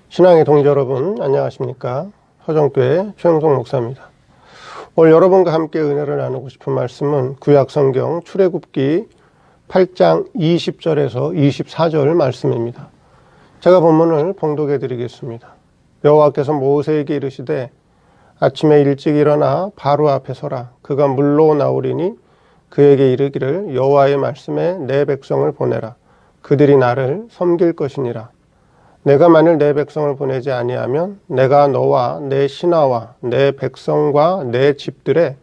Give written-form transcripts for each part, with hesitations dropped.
신앙의 동지 여러분, 안녕하십니까? 서정교회 최영석 목사입니다. 오늘 여러분과 함께 은혜를 나누고 싶은 말씀은 구약성경 출애굽기 8장 20절에서 24절 말씀입니다. 제가 본문을 봉독해 드리겠습니다. 여호와께서 모세에게 이르시되 아침에 일찍 일어나 바로 앞에 서라. 그가 물로 나오리니 그에게 이르기를 여호와의 말씀에 내 백성을 보내라. 그들이 나를 섬길 것이니라. 내가 만일 내 백성을 보내지 아니하면 내가 너와 내 신하와 내 백성과 내 집들에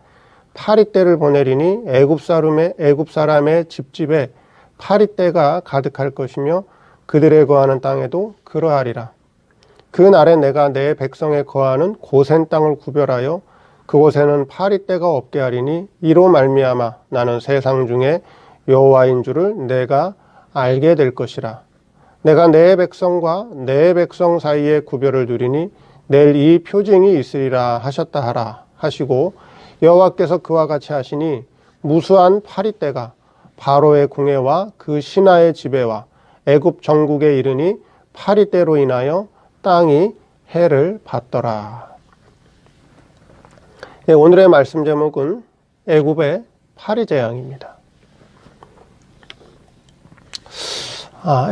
파리떼를 보내리니 애굽 사람의 집집에 파리떼가 가득할 것이며 그들의 거하는 땅에도 그러하리라. 그 날에 내가 내 백성에 거하는 고센 땅을 구별하여 그곳에는 파리떼가 없게 하리니 이로 말미암아 나는 세상 중에 여호와인 줄을 내가 알게 될 것이라. 내가 내 백성과 내 백성 사이에 구별을 두리니 내일 이 표징이 있으리라 하셨다 하라 하시고, 여호와께서 그와 같이 하시니 무수한 파리떼가 바로의 궁에와 그 신하의 집에와 애굽 전국에 이르니 파리떼로 인하여 땅이 해를 받더라. 오늘의 말씀 제목은 애굽의 파리재앙입니다.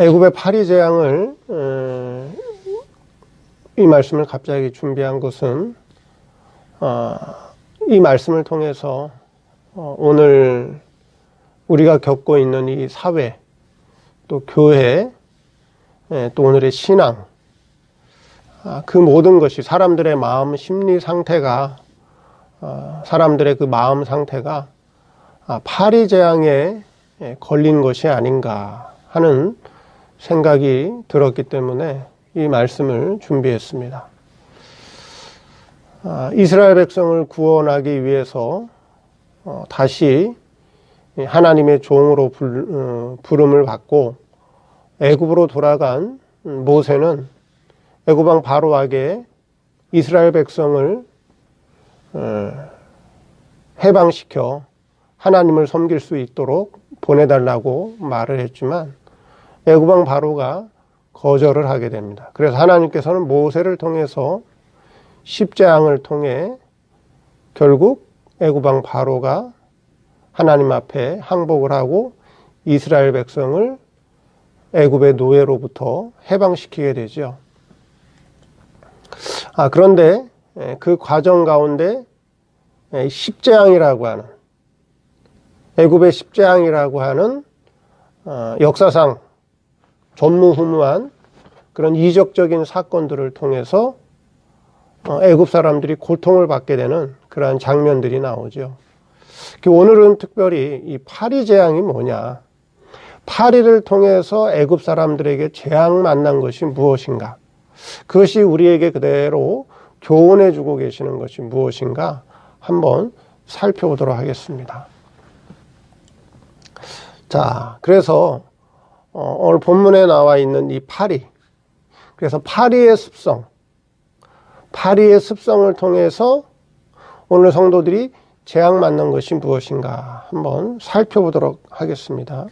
애굽의 파리재앙을 이 말씀을 갑자기 준비한 것은 이 말씀을 통해서 오늘 우리가 겪고 있는 이 사회, 또 교회, 또 오늘의 신앙, 그 모든 것이 사람들의 마음 심리 상태가, 사람들의 그 마음 상태가 파리재앙에 걸린 것이 아닌가 하는 생각이 들었기 때문에 이 말씀을 준비했습니다. 이스라엘 백성을 구원하기 위해서 다시 하나님의 종으로 부름을 받고 애굽으로 돌아간 모세는 애굽 왕 바로에게 이스라엘 백성을 해방시켜 하나님을 섬길 수 있도록 보내달라고 말을 했지만 애굽 왕 바로가 거절을 하게 됩니다. 그래서 하나님께서는 모세를 통해서 십재앙을 통해 결국 애굽 왕 바로가 하나님 앞에 항복을 하고 이스라엘 백성을 애굽의 노예로부터 해방시키게 되죠. 그런데 그 과정 가운데 십재앙이라고 하는, 애굽의 십재앙이라고 하는 역사상 전무후무한 그런 이적적인 사건들을 통해서 애굽 사람들이 고통을 받게 되는 그러한 장면들이 나오죠. 오늘은 특별히 이 파리재앙이 뭐냐, 파리를 통해서 애굽 사람들에게 재앙 만난 것이 무엇인가, 그것이 우리에게 그대로 교훈해 주고 계시는 것이 무엇인가 한번 살펴보도록 하겠습니다. 자, 그래서 오늘 본문에 나와 있는 이 파리, 그래서 파리의 습성을 통해서 오늘 성도들이 재앙 맞는 것이 무엇인가 한번 살펴보도록 하겠습니다.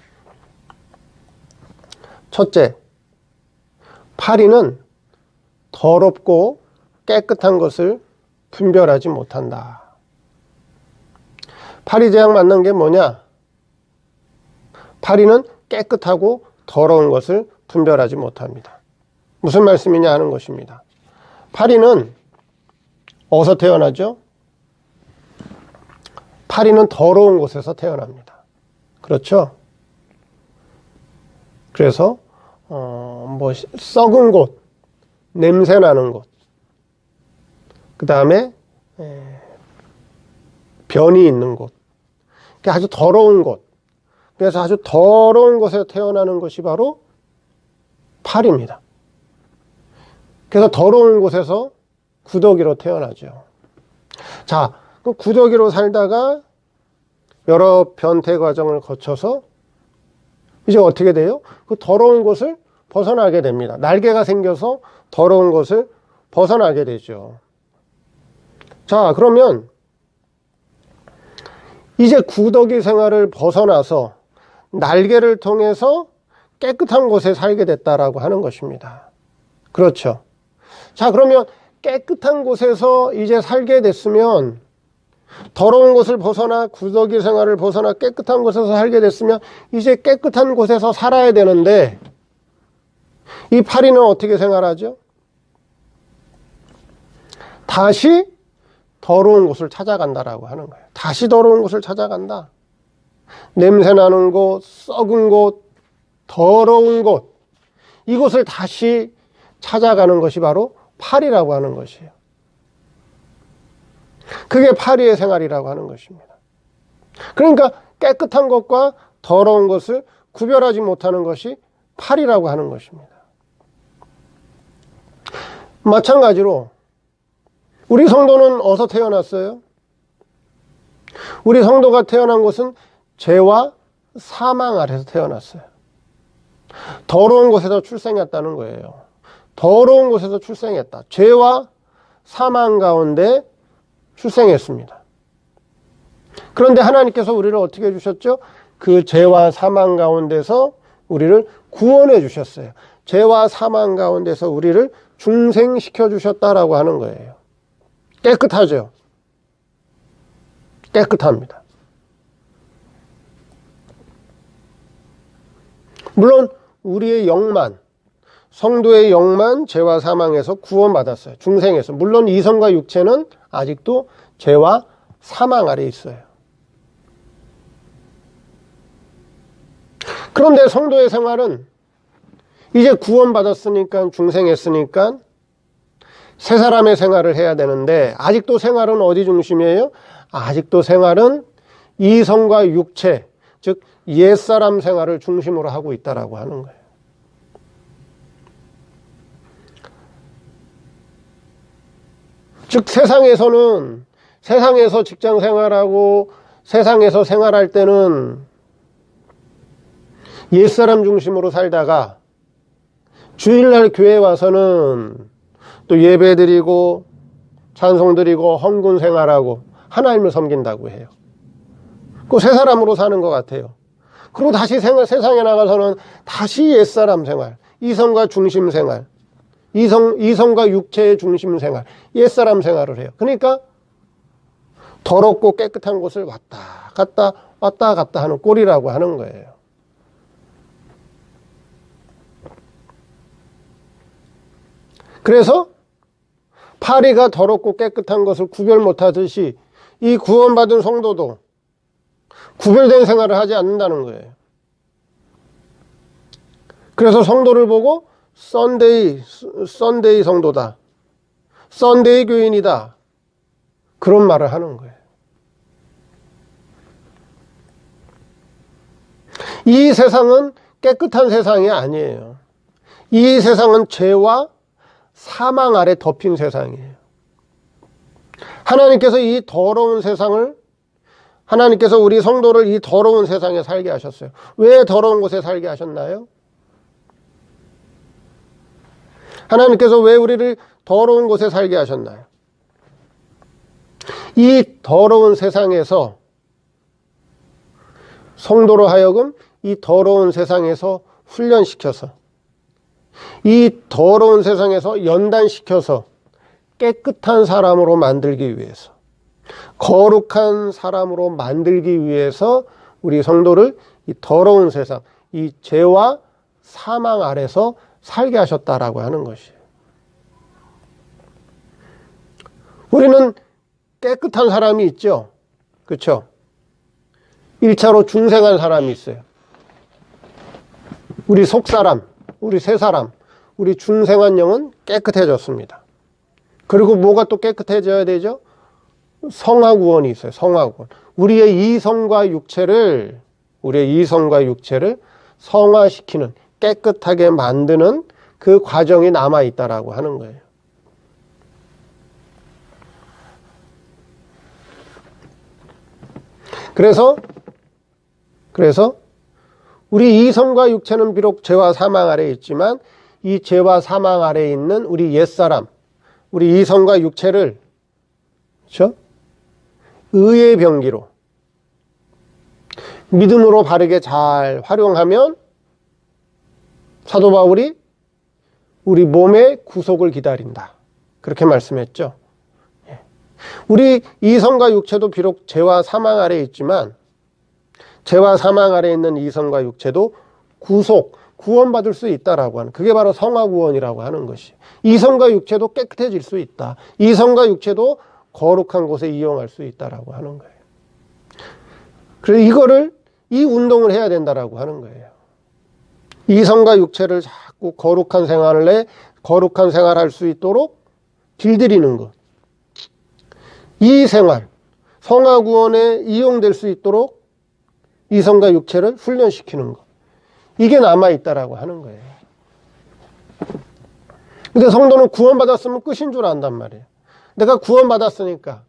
첫째, 파리는 더럽고 깨끗한 것을 분별하지 못한다. 파리 재앙 맞는 게 뭐냐? 파리는 깨끗하고 더러운 것을 분별하지 못합니다. 무슨 말씀이냐 하는 것입니다. 파리는 어디서 태어나죠? 파리는 더러운 곳에서 태어납니다. 그렇죠? 그래서 썩은 곳, 냄새 나는 곳, 그 다음에 변이 있는 곳, 아주 더러운 곳, 그래서 아주 더러운 곳에 태어나는 것이 바로 파리입니다. 그래서 더러운 곳에서 구더기로 태어나죠. 자, 그 구더기로 살다가 여러 변태 과정을 거쳐서 이제 어떻게 돼요? 그 더러운 곳을 벗어나게 됩니다. 날개가 생겨서 더러운 곳을 벗어나게 되죠. 자, 그러면 이제 구더기 생활을 벗어나서 날개를 통해서 깨끗한 곳에 살게 됐다라고 하는 것입니다. 그렇죠. 자, 그러면 깨끗한 곳에서 이제 살게 됐으면, 더러운 곳을 벗어나 구더기 생활을 벗어나 깨끗한 곳에서 살게 됐으면 이제 깨끗한 곳에서 살아야 되는데, 이 파리는 어떻게 생활하죠? 다시 더러운 곳을 찾아간다라고 하는 거예요. 다시 더러운 곳을 찾아간다. 냄새나는 곳, 썩은 곳, 더러운 곳, 이곳을 다시 찾아가는 것이 바로 파리라고 하는 것이에요. 그게 파리의 생활이라고 하는 것입니다. 그러니까 깨끗한 것과 더러운 것을 구별하지 못하는 것이 파리라고 하는 것입니다. 마찬가지로 우리 성도는 어디서 태어났어요? 우리 성도가 태어난 곳은 죄와 사망 아래서 태어났어요. 더러운 곳에서 출생했다는 거예요. 더러운 곳에서 출생했다. 죄와 사망 가운데 출생했습니다. 그런데 하나님께서 우리를 어떻게 해주셨죠? 그 죄와 사망 가운데서 우리를 구원해 주셨어요. 죄와 사망 가운데서 우리를 중생시켜 주셨다라고 하는 거예요. 깨끗하죠? 깨끗합니다. 물론 우리의 영만, 성도의 영만 죄와 사망에서 구원받았어요. 중생에서. 물론 이성과 육체는 아직도 죄와 사망 아래 있어요. 그런데 성도의 생활은 이제 구원받았으니까, 중생했으니까 새 사람의 생활을 해야 되는데, 아직도 생활은 어디 중심이에요? 아직도 생활은 이성과 육체, 즉 옛사람 생활을 중심으로 하고 있다라고 하는 거예요. 즉 세상에서 직장 생활하고 세상에서 생활할 때는 옛사람 중심으로 살다가 주일날 교회 와서는 또 예배 드리고 찬송 드리고 헌금 생활하고 하나님을 섬긴다고 해요. 그 새 사람으로 사는 것 같아요. 그리고 다시 세상에 나가서는 다시 옛사람 생활, 이성과 중심 생활, 이성과 육체의 중심 생활, 옛사람 생활을 해요. 그러니까 더럽고 깨끗한 곳을 왔다 갔다 하는 꼴이라고 하는 거예요. 그래서 파리가 더럽고 깨끗한 것을 구별 못하듯이 이 구원받은 성도도 구별된 생활을 하지 않는다는 거예요. 그래서 성도를 보고 썬데이 성도다, 썬데이 교인이다, 그런 말을 하는 거예요. 이 세상은 깨끗한 세상이 아니에요. 이 세상은 죄와 사망 아래 덮인 세상이에요. 하나님께서 이 더러운 세상을, 하나님께서 우리 성도를 이 더러운 세상에 살게 하셨어요. 왜 더러운 곳에 살게 하셨나요? 하나님께서 왜 우리를 더러운 곳에 살게 하셨나요? 이 더러운 세상에서 성도로 하여금 이 더러운 세상에서 훈련시켜서, 이 더러운 세상에서 연단시켜서 깨끗한 사람으로 만들기 위해서, 거룩한 사람으로 만들기 위해서 우리 성도를 이 더러운 세상, 이 죄와 사망 아래서 살게 하셨다라고 하는 것이에요. 우리는 깨끗한 사람이 있죠. 그렇죠? 1차로 중생한 사람이 있어요. 우리 속사람, 우리 새사람, 우리 중생한 영은 깨끗해졌습니다. 그리고 뭐가 또 깨끗해져야 되죠? 성화구원이 있어요. 성화구원. 우리의 이성과 육체를 성화시키는, 깨끗하게 만드는 그 과정이 남아있다라고 하는 거예요. 그래서 우리 이성과 육체는 비록 죄와 사망 아래에 있지만, 이 죄와 사망 아래에 있는 우리 옛사람, 우리 이성과 육체를, 그렇죠? 의의 병기로, 믿음으로 바르게 잘 활용하면 사도 바울이 우리 몸의 구속을 기다린다, 그렇게 말씀했죠. 우리 이성과 육체도 비록 죄와 사망 아래에 있지만 죄와 사망 아래에 있는 이성과 육체도 구원받을 수 있다라고 하는, 그게 바로 성화구원이라고 하는 것이. 이성과 육체도 깨끗해질 수 있다. 이성과 육체도 거룩한 곳에 이용할 수 있다라고 하는 거예요. 그래서 이 운동을 해야 된다라고 하는 거예요. 이성과 육체를 자꾸 거룩한 생활할 수 있도록 길들이는 것. 이 생활, 성화구원에 이용될 수 있도록 이성과 육체를 훈련시키는 것. 이게 남아있다라고 하는 거예요. 근데 성도는 구원받았으면 끝인 줄 안단 말이에요. 내가 구원받았으니까,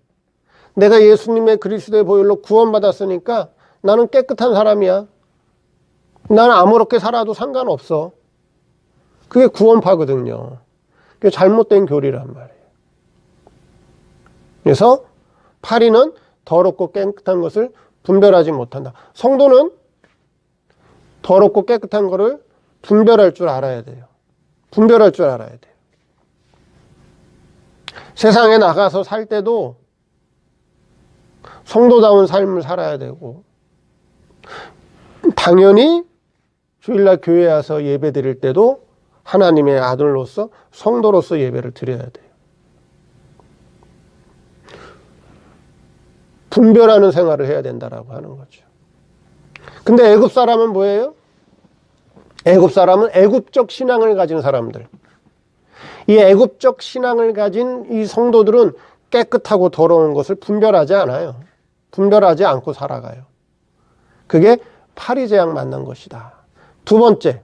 내가 예수님의 그리스도의 보혈로 구원받았으니까 나는 깨끗한 사람이야. 나는 아무렇게 살아도 상관없어. 그게 구원파거든요. 그게 잘못된 교리란 말이에요. 그래서 파리는 더럽고 깨끗한 것을 분별하지 못한다. 성도는 더럽고 깨끗한 것을 분별할 줄 알아야 돼요. 분별할 줄 알아야 돼요. 세상에 나가서 살 때도 성도다운 삶을 살아야 되고, 당연히 주일날 교회에 와서 예배 드릴 때도 하나님의 아들로서 성도로서 예배를 드려야 돼요. 분별하는 생활을 해야 된다라고 하는 거죠. 근데 애굽 사람은 뭐예요? 애굽 사람은 애굽적 신앙을 가진 사람들. 이 애굽적 신앙을 가진 이 성도들은 깨끗하고 더러운 것을 분별하지 않아요. 분별하지 않고 살아가요. 그게 파리제약 만난 것이다. 두 번째,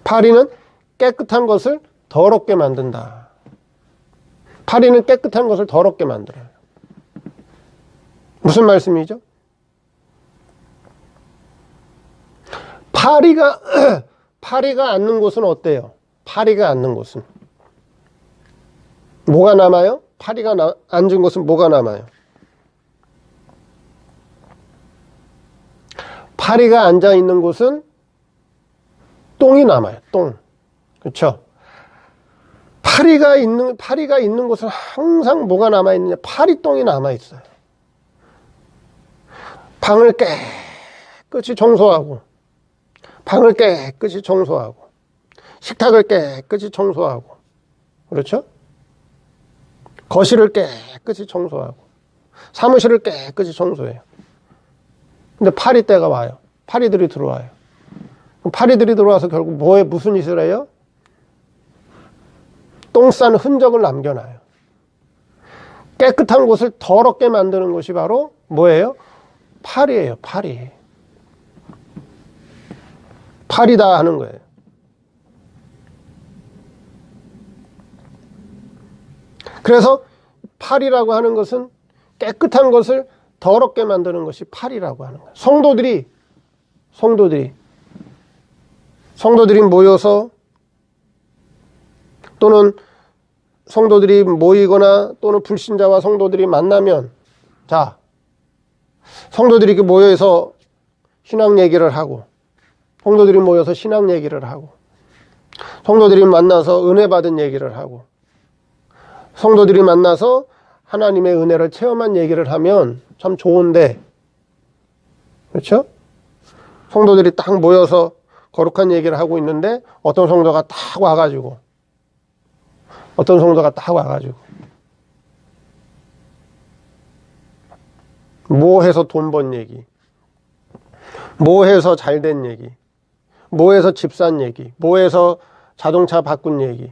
파리는 깨끗한 것을 더럽게 만든다. 파리는 깨끗한 것을 더럽게 만들어요. 무슨 말씀이죠? 파리가 앉는 곳은 어때요? 파리가 앉는 곳은 뭐가 남아요? 파리가 앉은 곳은 뭐가 남아요? 파리가 앉아 있는 곳은 똥이 남아요. 똥. 그렇죠? 파리가 있는 곳은 항상 뭐가 남아 있느냐? 파리똥이 남아 있어요. 방을 깨끗이 청소하고, 방을 깨끗이 청소하고, 식탁을 깨끗이 청소하고, 그렇죠? 거실을 깨끗이 청소하고, 사무실을 깨끗이 청소해요. 근데 파리떼가 와요. 파리들이 들어와요. 파리들이 들어와서 결국 무슨 짓을 해요? 똥 싼 흔적을 남겨놔요. 깨끗한 곳을 더럽게 만드는 것이 바로 뭐예요? 파리예요, 파리. 파리다 하는 거예요. 그래서 파리라고 하는 것은 깨끗한 것을 더럽게 만드는 것이 파리라고 하는 거예요. 성도들이 모여서, 또는 성도들이 모이거나 또는 불신자와 성도들이 만나면, 자, 성도들이 이렇게 모여서 신앙 얘기를 하고, 성도들이 모여서 신앙 얘기를 하고, 성도들이 만나서 은혜 받은 얘기를 하고, 성도들이 만나서 하나님의 은혜를 체험한 얘기를 하면 참 좋은데, 그렇죠? 성도들이 딱 모여서 거룩한 얘기를 하고 있는데 어떤 성도가 딱 와가지고 뭐 해서 돈 번 얘기, 뭐 해서 잘된 얘기, 뭐 해서 집 산 얘기, 뭐 해서 자동차 바꾼 얘기,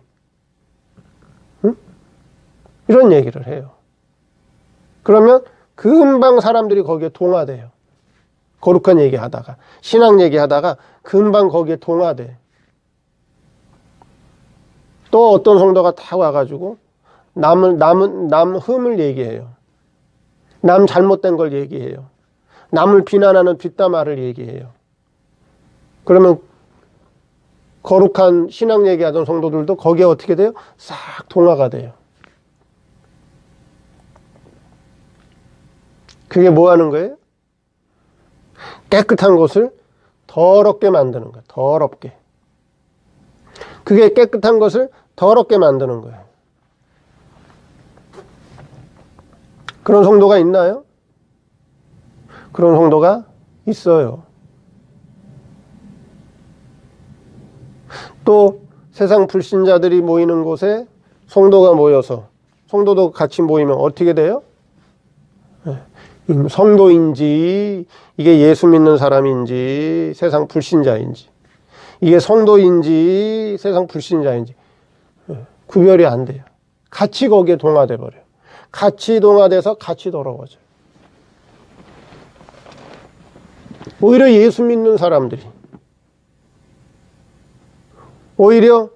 응? 이런 얘기를 해요. 그러면 금방 사람들이 거기에 동화돼요. 거룩한 얘기하다가, 신앙 얘기하다가 금방 거기에 동화돼. 또 어떤 성도가 다 와가지고 남 흠을 얘기해요. 남 잘못된 걸 얘기해요. 남을 비난하는 뒷담화를 얘기해요. 그러면 거룩한 신앙 얘기하던 성도들도 거기에 어떻게 돼요? 싹 동화가 돼요. 그게 뭐 하는 거예요? 깨끗한 곳을 더럽게 만드는 거예요. 더럽게. 그게 깨끗한 것을 더럽게 만드는 거예요. 그런 성도가 있나요? 그런 성도가 있어요. 또 세상 불신자들이 모이는 곳에 성도가 모여서 성도도 같이 모이면 어떻게 돼요? 성도인지 이게 예수 믿는 사람인지 세상 불신자인지 이게 성도인지 세상 불신자인지 구별이 안 돼요. 같이 거기에 동화돼 버려요. 같이 동화돼서 같이 더러워져요. 오히려 예수 믿는 사람들이 오히려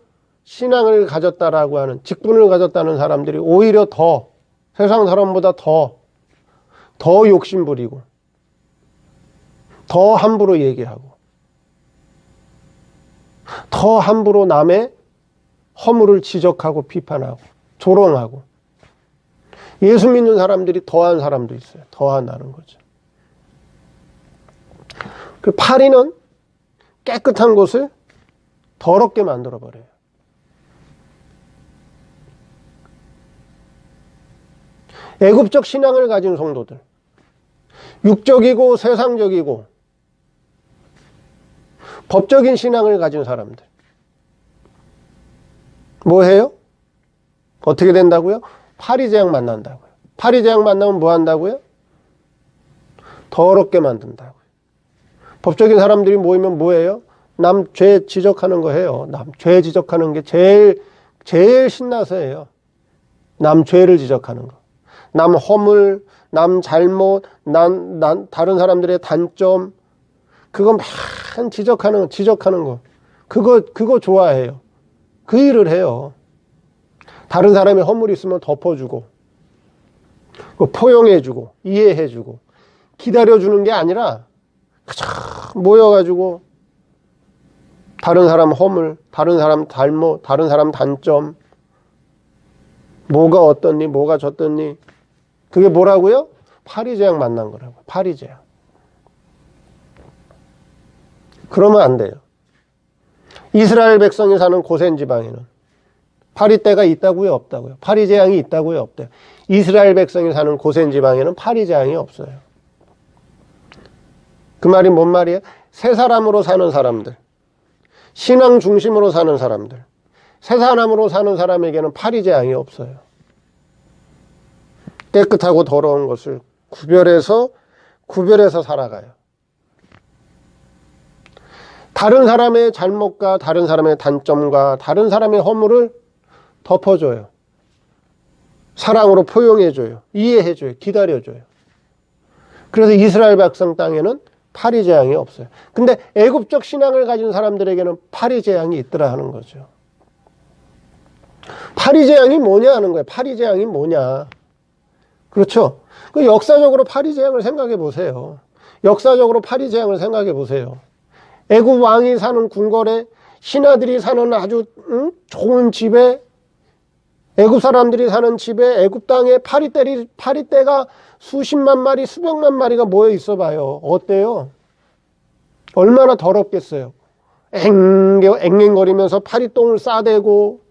신앙을 가졌다라고 하는 직분을 가졌다는 사람들이 오히려 더 세상 사람보다 더 욕심부리고 더 함부로 얘기하고 더 함부로 남의 허물을 지적하고 비판하고 조롱하고 예수 믿는 사람들이 더한 사람도 있어요. 더한다는 거죠. 그 파리는 깨끗한 곳을 더럽게 만들어버려요. 애굽적 신앙을 가진 성도들, 육적이고 세상적이고 법적인 신앙을 가진 사람들 뭐 해요? 어떻게 된다고요? 파리제약 만난다고요. 파리제약 만나면 뭐 한다고요? 더럽게 만든다고요. 법적인 사람들이 모이면 뭐예요? 남 죄 지적하는 거 해요. 남 죄 지적하는 게 제일 신나서 해요. 남 죄를 지적하는 거. 남 허물, 남 잘못, 다른 사람들의 단점, 그거 막 지적하는 거. 그거 좋아해요. 그 일을 해요. 다른 사람의 허물이 있으면 덮어주고, 포용해주고, 이해해주고, 기다려주는 게 아니라, 그저 모여가지고, 다른 사람 허물, 다른 사람 잘못, 다른 사람 단점, 뭐가 어떻니, 뭐가 저떻니, 그게 뭐라고요? 파리제약 만난 거라고요. 파리제약. 그러면 안 돼요. 이스라엘 백성이 사는 고센 지방에는 파리떼가 있다고요, 없다고요? 파리재앙이 있다고요, 없대요? 이스라엘 백성이 사는 고센 지방에는 파리재앙이 없어요. 그 말이 뭔 말이에요? 새 사람으로 사는 사람들, 신앙 중심으로 사는 사람들, 새 사람으로 사는 사람에게는 파리재앙이 없어요. 깨끗하고 더러운 것을 구별해서 살아가요. 다른 사람의 잘못과 다른 사람의 단점과 다른 사람의 허물을 덮어줘요. 사랑으로 포용해줘요. 이해해줘요. 기다려줘요. 그래서 이스라엘 백성 땅에는 파리재앙이 없어요. 근데 애굽적 신앙을 가진 사람들에게는 파리재앙이 있더라 하는 거죠. 파리재앙이 뭐냐 하는 거예요. 파리재앙이 뭐냐. 그렇죠. 그 역사적으로 파리재앙을 생각해 보세요. 역사적으로 파리재앙을 생각해 보세요. 애굽 왕이 사는 궁궐에 신하들이 사는 아주 좋은 집에 애굽 사람들이 사는 집에 애굽 땅에 파리떼가 수십만 마리 수백만 마리가 모여 있어 봐요. 어때요? 얼마나 더럽겠어요. 앵앵거리면서 파리똥을 싸대고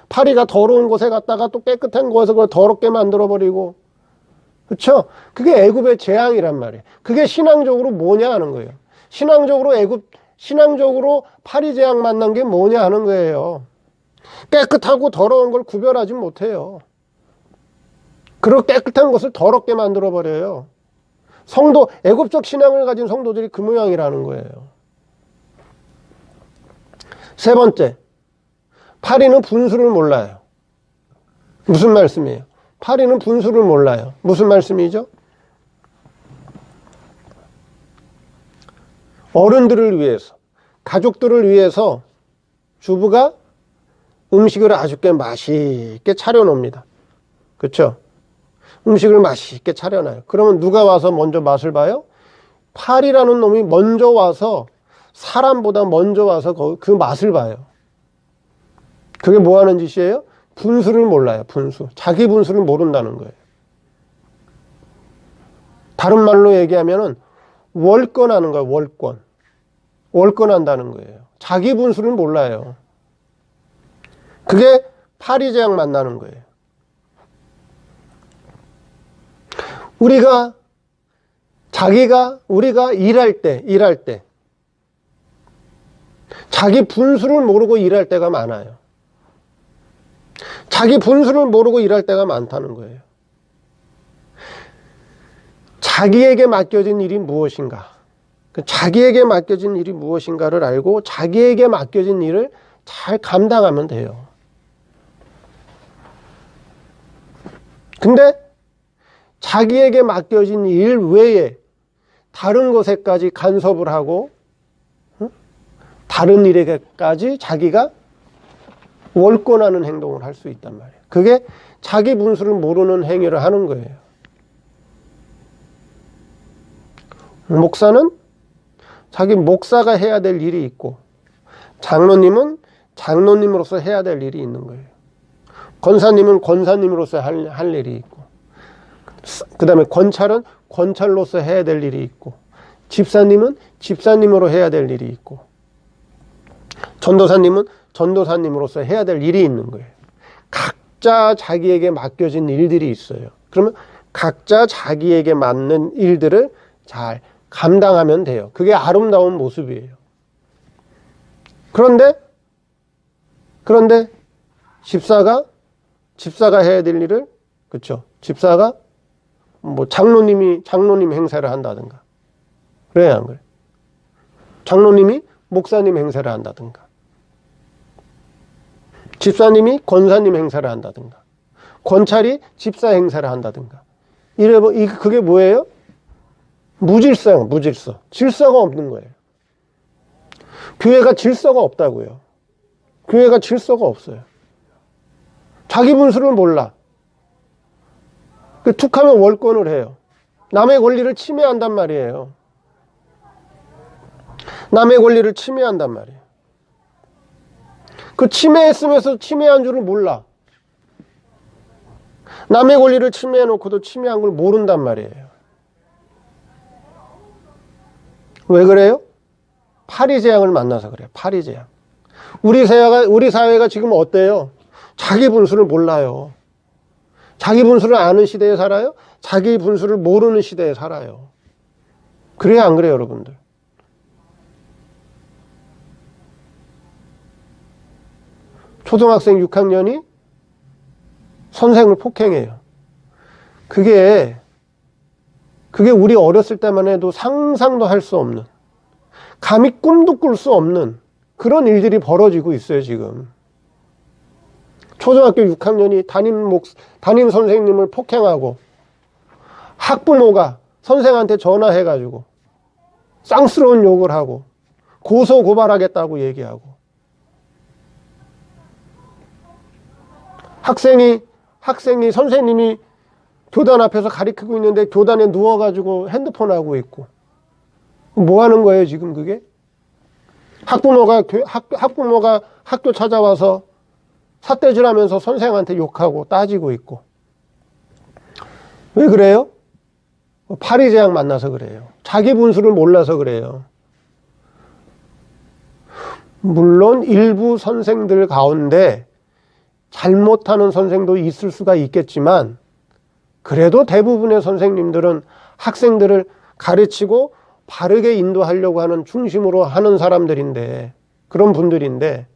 파리가 더러운 곳에 갔다가 또 깨끗한 곳에서 그걸 더럽게 만들어버리고 그렇죠? 그게 애굽의 재앙이란 말이에요. 그게 신앙적으로 뭐냐 하는 거예요. 신앙적으로 파리재앙 만난 게 뭐냐 하는 거예요. 깨끗하고 더러운 걸 구별하지 못해요. 그리고 깨끗한 것을 더럽게 만들어버려요. 애굽적 신앙을 가진 성도들이 그 모양이라는 거예요. 세 번째, 파리는 분수를 몰라요. 무슨 말씀이에요? 파리는 분수를 몰라요. 무슨 말씀이죠? 어른들을 위해서, 가족들을 위해서 주부가 음식을 아주 맛있게 차려놓습니다. 그렇죠? 음식을 맛있게 차려놔요. 그러면 누가 와서 먼저 맛을 봐요? 파리라는 놈이 먼저 와서 사람보다 먼저 와서 그 맛을 봐요. 그게 뭐 하는 짓이에요? 분수를 몰라요. 분수. 자기 분수를 모른다는 거예요. 다른 말로 얘기하면은 월권하는 거예요. 월권한다는 거예요. 자기 분수를 몰라요. 그게 파리제약 만나는 거예요. 우리가 일할 때 자기 분수를 모르고 일할 때가 많아요. 자기 분수를 모르고 일할 때가 많다는 거예요. 자기에게 맡겨진 일이 무엇인가? 자기에게 맡겨진 일이 무엇인가를 알고 자기에게 맡겨진 일을 잘 감당하면 돼요. 근데 자기에게 맡겨진 일 외에 다른 것에까지 간섭을 하고 다른 일에까지 자기가 월권하는 행동을 할 수 있단 말이에요. 그게 자기 분수를 모르는 행위를 하는 거예요. 목사는 자기 목사가 해야 될 일이 있고, 장로님은 장로님으로서 해야 될 일이 있는 거예요. 권사님은 권사님으로서 할 일이 있고, 그 다음에 권찰은 권찰로서 해야 될 일이 있고, 집사님은 집사님으로 해야 될 일이 있고, 전도사님은 전도사님으로서 해야 될 일이 있는 거예요. 각자 자기에게 맡겨진 일들이 있어요. 그러면 각자 자기에게 맞는 일들을 잘 감당하면 돼요. 그게 아름다운 모습이에요. 그런데 집사가 해야 될 일을, 그렇죠? 집사가 뭐 장로님 행세를 한다든가, 그래야 안 그래? 장로님이 목사님 행세를 한다든가, 집사님이 권사님 행세를 한다든가, 권찰이 집사 행세를 한다든가, 그게 뭐예요? 무질서요. 질서가 없는 거예요. 교회가 질서가 없다고요. 교회가 질서가 없어요. 자기 분수를 몰라. 툭하면 월권을 해요. 남의 권리를 침해한단 말이에요. 남의 권리를 침해한단 말이에요. 그 침해했으면서 침해한 줄을 몰라. 남의 권리를 침해해놓고도 침해한 걸 모른단 말이에요. 왜 그래요? 파리제약을 만나서 그래요. 파리제약. 우리 사회가 지금 어때요? 자기 분수를 몰라요. 자기 분수를 아는 시대에 살아요? 자기 분수를 모르는 시대에 살아요. 그래야 안 그래요, 여러분들? 초등학생 6학년이 선생을 폭행해요. 그게 우리 어렸을 때만 해도 상상도 할 수 없는, 감히 꿈도 꿀 수 없는 그런 일들이 벌어지고 있어요, 지금. 초등학교 6학년이 담임 선생님을 폭행하고, 학부모가 선생한테 전화해가지고 쌍스러운 욕을 하고 고소 고발하겠다고 얘기하고, 학생이 선생님이 교단 앞에서 가르치고 있는데 교단에 누워가지고 핸드폰 하고 있고, 뭐 하는 거예요, 지금 그게? 학부모가 학교 찾아와서 삿대질하면서 선생한테 욕하고 따지고 있고. 왜 그래요? 파리제약 만나서 그래요. 자기 분수를 몰라서 그래요. 물론 일부 선생들 가운데 잘못하는 선생도 있을 수가 있겠지만, 그래도 대부분의 선생님들은 학생들을 가르치고 바르게 인도하려고 하는 중심으로 하는 사람들인데, 그런 분들인데,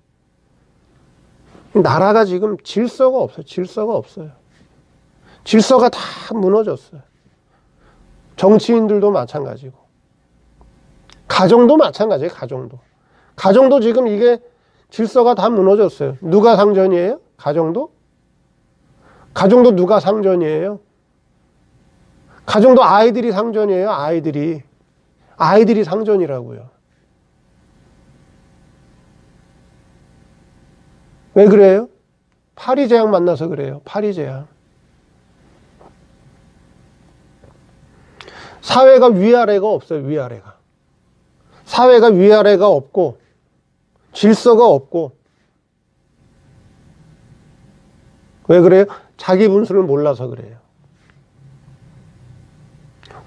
나라가 지금 질서가 없어요. 질서가 다 무너졌어요. 정치인들도 마찬가지고, 가정도 마찬가지예요. 가정도 지금 이게 질서가 다 무너졌어요. 누가 상전이에요? 가정도 누가 상전이에요? 가정도 아이들이 상전이에요. 아이들이 상전이라고요. 왜 그래요? 파리제약 만나서 그래요. 파리제약. 사회가 위아래가 없어요. 사회가 위아래가 없고 질서가 없고. 왜 그래요? 자기 분수를 몰라서 그래요.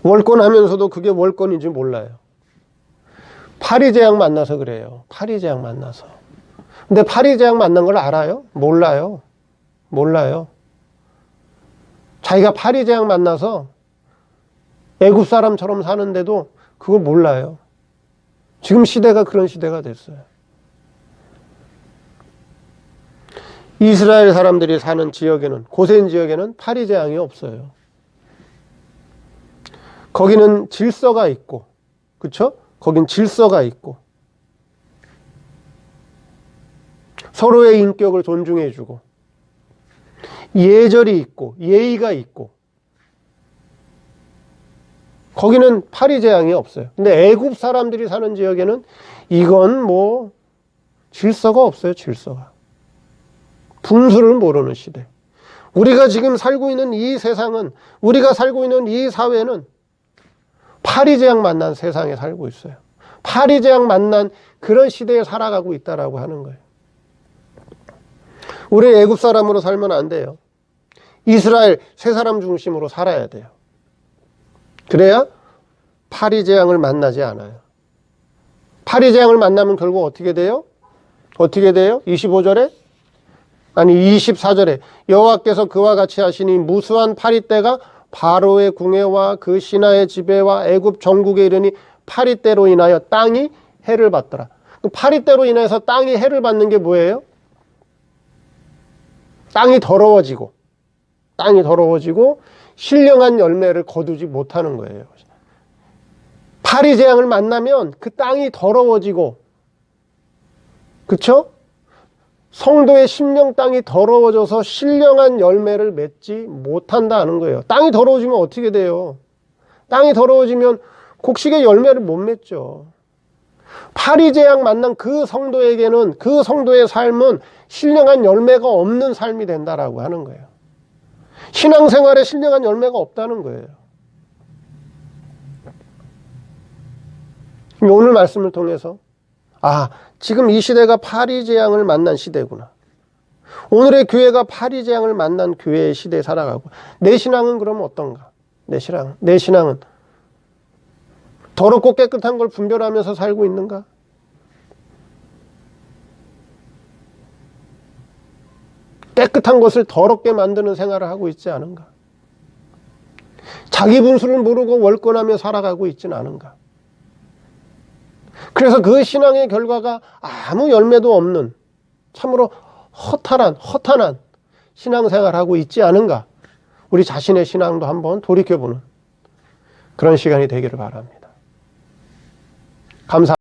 월권하면서도 그게 월권인지 몰라요. 파리제약 만나서 그래요. 파리제약 만나서. 근데 파리제약 만난 걸 알아요? 몰라요. 몰라요. 자기가 파리제약 만나서 애굽 사람처럼 사는데도 그걸 몰라요. 지금 시대가 그런 시대가 됐어요. 이스라엘 사람들이 사는 지역에는, 고센 지역에는 파리제약이 없어요. 거기는 질서가 있고, 그쵸? 거긴 질서가 있고, 서로의 인격을 존중해주고, 예절이 있고, 예의가 있고, 거기는 파리제약이 없어요. 근데 애굽 사람들이 사는 지역에는 이건 뭐 질서가 없어요. 질서가. 분수를 모르는 시대. 우리가 지금 살고 있는 이 세상은, 우리가 살고 있는 이 사회는 파리제약 만난 세상에 살고 있어요. 파리제약 만난 그런 시대에 살아가고 있다라고 하는 거예요. 우리 애굽 사람으로 살면 안 돼요. 이스라엘 새 사람 중심으로 살아야 돼요. 그래야 파리제약을 만나지 않아요. 파리제약을 만나면 결국 어떻게 돼요? 어떻게 돼요? 25절에? 아니 24절에 여호와께서 그와 같이 하시니 무수한 파리떼가 바로의 궁예와 그 신하의 지배와 애굽 전국에 이르니 파리떼로 인하여 땅이 해를 받더라. 그 파리떼로 인해서 땅이 해를 받는 게 뭐예요? 땅이 더러워지고 신령한 열매를 거두지 못하는 거예요. 파리제약을 만나면 그 땅이 더러워지고, 그쵸? 성도의 심령 땅이 더러워져서 신령한 열매를 맺지 못한다는 거예요. 땅이 더러워지면 어떻게 돼요? 땅이 더러워지면 곡식의 열매를 못 맺죠. 파리제약 만난 그 성도에게는, 그 성도의 삶은 신령한 열매가 없는 삶이 된다라고 하는 거예요. 신앙생활에 신령한 열매가 없다는 거예요. 오늘 말씀을 통해서 지금 이 시대가 파리제약을 만난 시대구나. 오늘의 교회가 파리제약을 만난 교회의 시대에 살아가고, 내 신앙은 그럼 어떤가? 내 신앙은 더럽고 깨끗한 걸 분별하면서 살고 있는가? 깨끗한 것을 더럽게 만드는 생활을 하고 있지 않은가? 자기 분수를 모르고 월권하며 살아가고 있지는 않은가? 그래서 그 신앙의 결과가 아무 열매도 없는 참으로 허탄한 신앙생활하고 있지 않은가? 우리 자신의 신앙도 한번 돌이켜보는 그런 시간이 되기를 바랍니다. 감사합니다.